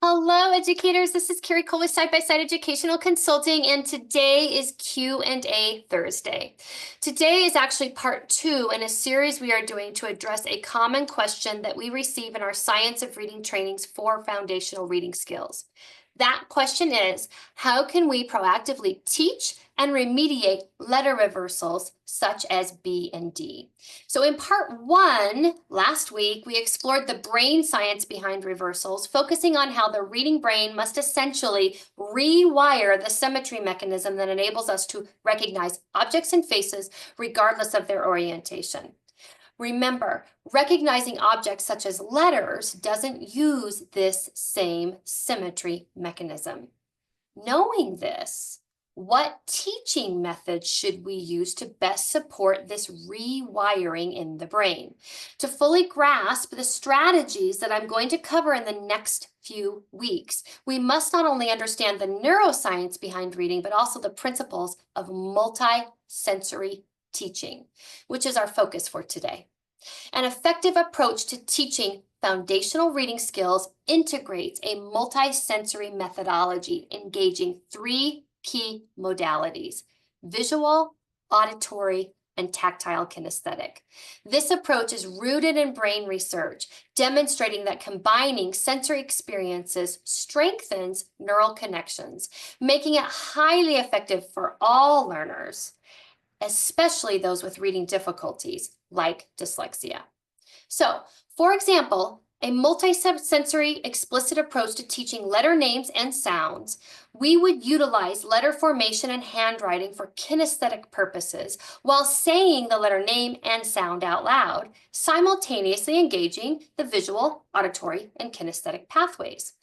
Hello, educators. This is Carrie Cole with Side by Side Educational Consulting, and today is Q&A Thursday. Today is actually part 2 in a series we are doing to address a common question that we receive in our Science of Reading trainings for foundational reading skills. That question is, how can we proactively teach and remediate letter reversals such as B and D? So in part 1, last week, we explored the brain science behind reversals, focusing on how the reading brain must essentially rewire the symmetry mechanism that enables us to recognize objects and faces regardless of their orientation. Remember, recognizing objects such as letters doesn't use this same symmetry mechanism. Knowing this, what teaching methods should we use to best support this rewiring in the brain? To fully grasp the strategies that I'm going to cover in the next few weeks, we must not only understand the neuroscience behind reading, but also the principles of multi-sensory teaching, which is our focus for today. An effective approach to teaching foundational reading skills integrates a multi-sensory methodology engaging 3 key modalities: visual, auditory, and tactile kinesthetic. This approach is rooted in brain research, demonstrating that combining sensory experiences strengthens neural connections, making it highly effective for all learners, especially those with reading difficulties like dyslexia. So, for example, a multisensory explicit approach to teaching letter names and sounds, we would utilize letter formation and handwriting for kinesthetic purposes while saying the letter name and sound out loud, simultaneously engaging the visual, auditory, and kinesthetic pathways.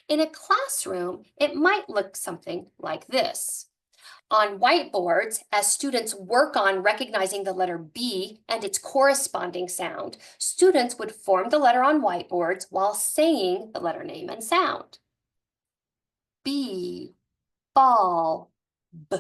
In a classroom, it might look something like this. On whiteboards, as students work on recognizing the letter B and its corresponding sound, students would form the letter on whiteboards while saying the letter name and sound. B, ball, B.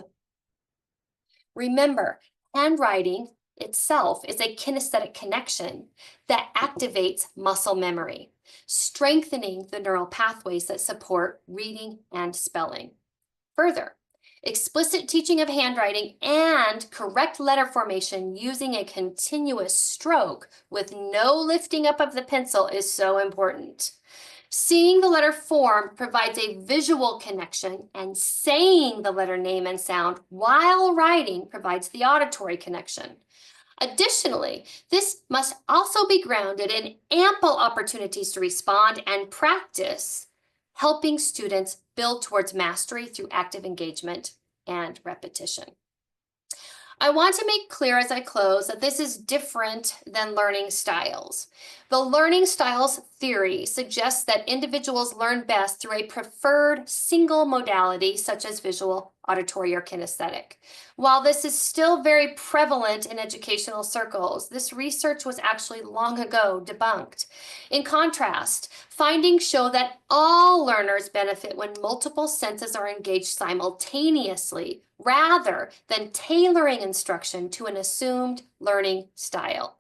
Remember, handwriting itself is a kinesthetic connection that activates muscle memory, strengthening the neural pathways that support reading and spelling. Further, explicit teaching of handwriting and correct letter formation using a continuous stroke with no lifting up of the pencil is so important. Seeing the letter form provides a visual connection, and saying the letter name and sound while writing provides the auditory connection. Additionally, this must also be grounded in ample opportunities to respond and practice, helping students build towards mastery through active engagement and repetition. I want to make clear as I close that this is different than learning styles. The learning styles theory suggests that individuals learn best through a preferred single modality such as visual, auditory, or kinesthetic. While this is still very prevalent in educational circles, this research was actually long ago debunked. In contrast, findings show that all learners benefit when multiple senses are engaged simultaneously, rather than tailoring instruction to an assumed learning style.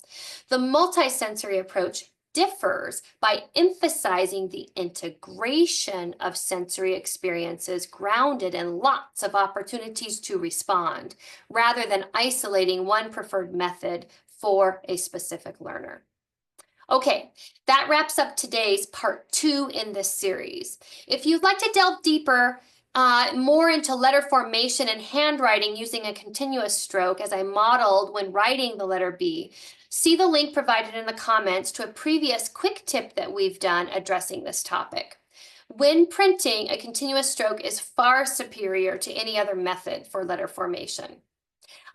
The multisensory approach differs by emphasizing the integration of sensory experiences grounded in lots of opportunities to respond, rather than isolating one preferred method for a specific learner. Okay, that wraps up today's part 2 in this series. If you'd like to delve deeper, more into letter formation and handwriting using a continuous stroke, as I modeled when writing the letter B, see the link provided in the comments to a previous quick tip that we've done addressing this topic. When printing, a continuous stroke is far superior to any other method for letter formation.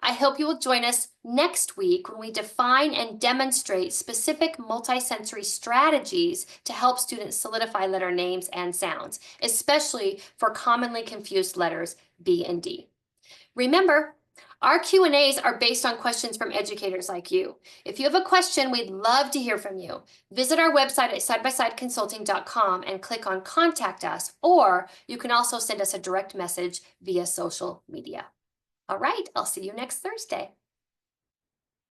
I hope you will join us next week when we define and demonstrate specific multisensory strategies to help students solidify letter names and sounds, especially for commonly confused letters B and D. Remember, our Q&As are based on questions from educators like you. If you have a question, we'd love to hear from you. Visit our website at sidebysideconsulting.com and click on Contact Us, or you can also send us a direct message via social media. All right, I'll see you next Thursday.